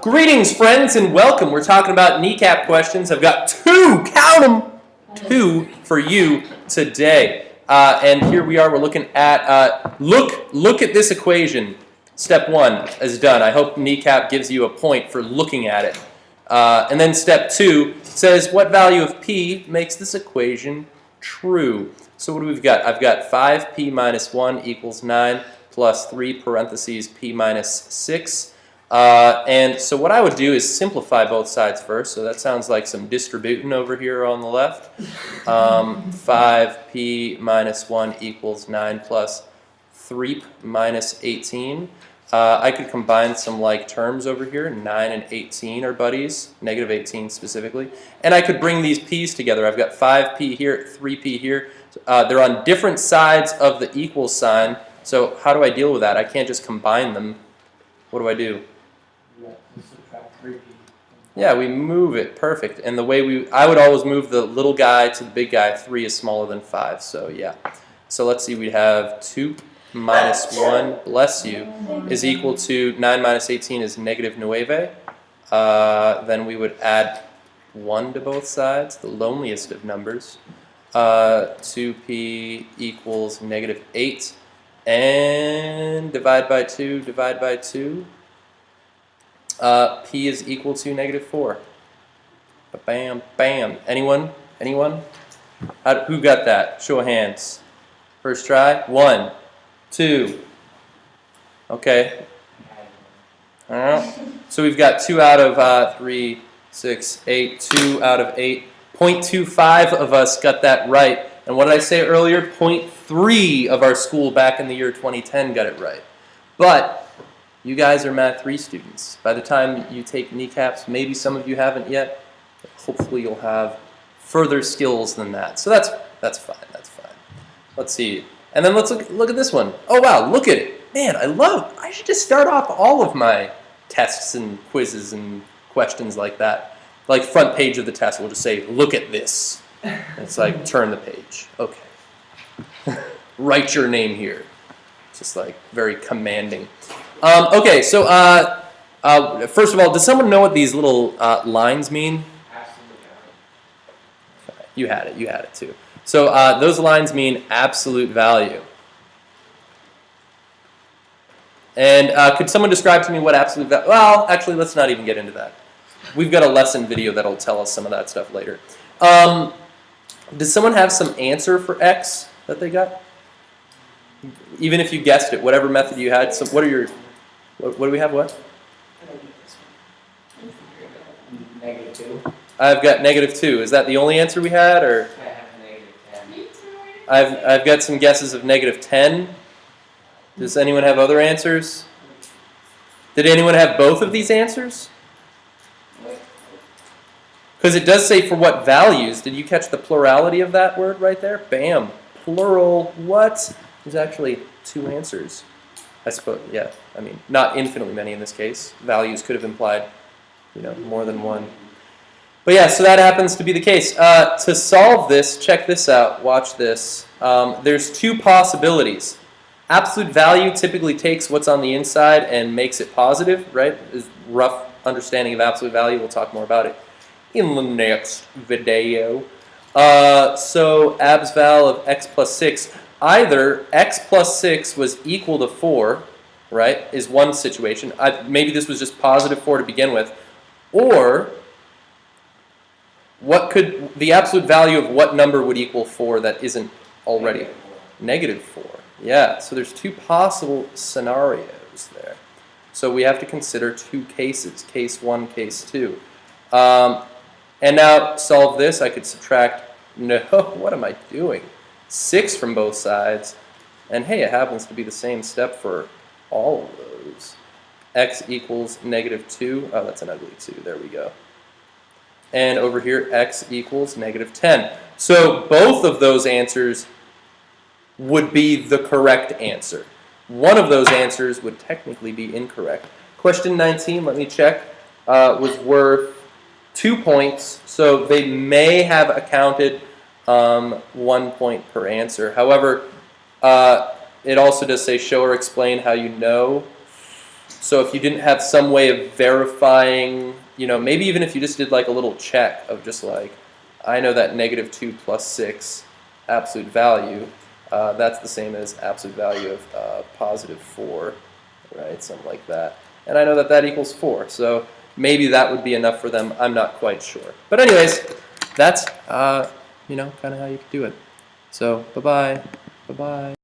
Greetings, friends, and welcome. We're talking about NECAP questions. I've got two, count them, two for you today. And here we are. We're looking at, look at this equation. Step one is done. I hope NECAP gives you a point for looking at it. And then step two says, what value of p makes this equation true? So what do we've got? I've got 5p minus 1 equals 9 plus 3 parentheses p minus 6. And so what I would do is simplify both sides first. So that sounds like some distributing over here on the left. 5p minus 1 equals 9 plus 3 minus 18. I could combine some like terms over here. 9 and 18 are buddies, negative 18 specifically. And I could bring these p's together. I've got 5p here, 3p here. They're on different sides of the equal sign. So how do I deal with that? I can't just combine them. What do? Yeah, we move it. Perfect. And the way I would always move the little guy to the big guy. 3 is smaller than 5. So yeah. So let's see. We'd have 2 minus 1, bless you, is equal to 9 minus 18 is negative 9. Then we would add 1 to both sides, the loneliest of numbers. 2p equals negative 8. And divide by 2, divide by 2. P is equal to negative 4. Bam, bam. Anyone? Anyone? Who got that? Show of hands. First try. 1, 2. Okay. So we've got 2 out of 3, 6, 8. 2 out of 8. 0.25 of us got that right. And what did I say earlier? 0.3 of our school back in the year 2010 got it right. But you guys are Math 3 students. By the time you take NECAPs, maybe some of you haven't yet. Hopefully you'll have further skills than that. So that's fine. That's fine. Let's see. And then let's look at this one. Oh wow, look at it. Man, I should just start off all of my tests and quizzes and questions like that. Like front page of the test, we'll just say, look at this. And it's like, turn the page. Okay. Write your name here. It's just like very commanding. Okay, so first of all, does someone know what these little lines mean? Absolutely. You had it too. So those lines mean absolute value. And could someone describe to me what absolute value? Well, actually, let's not even get into that. We've got a lesson video that'll tell us some of that stuff later. Does someone have some answer for x that they got? Even if you guessed it, whatever method you had. So what do we have? What? Negative 2. I've got negative 2. Is that the only answer we had, or? I have negative 10. I've got some guesses of negative 10. Does anyone have other answers? Did anyone have both of these answers? Because it does say for what values. Did you catch the plurality of that word right there? Bam. Plural. What? There's actually 2 answers. I suppose, yeah. I mean, not infinitely many in this case. Values could have implied, more than one. But yeah, so that happens to be the case. To solve this, check this out. Watch this. There's 2 possibilities. Absolute value typically takes what's on the inside and makes it positive, right? Is rough understanding of absolute value. We'll talk more about it in the next video. So abs val of x plus 6. Either x plus 6 was equal to 4, right, is one situation. Maybe this was just positive 4 to begin with. Or what could the absolute value of what number would equal 4 that isn't already? Negative 4. Yeah, so there's 2 possible scenarios there. So we have to consider 2 cases, case 1, case 2. And now solve this. I could subtract, no, what am I doing? 6 from both sides. And hey, it happens to be the same step for all of those. X equals negative 2. Oh, that's an ugly 2. There we go. And over here, x equals negative 10. So both of those answers would be the correct answer. One of those answers would technically be incorrect. Question 19, let me check, was worth 2 points. So they may have accounted 1 point per answer. However, it also does say show or explain how you know. So if you didn't have some way of verifying, maybe even if you just did like a little check of just like, I know that -2 plus 6 absolute value, that's the same as absolute value of +4, right? Something like that. And I know that that equals 4. So maybe that would be enough for them. I'm not quite sure. But anyways, that's, kind of how you could do it. So bye-bye. Bye-bye.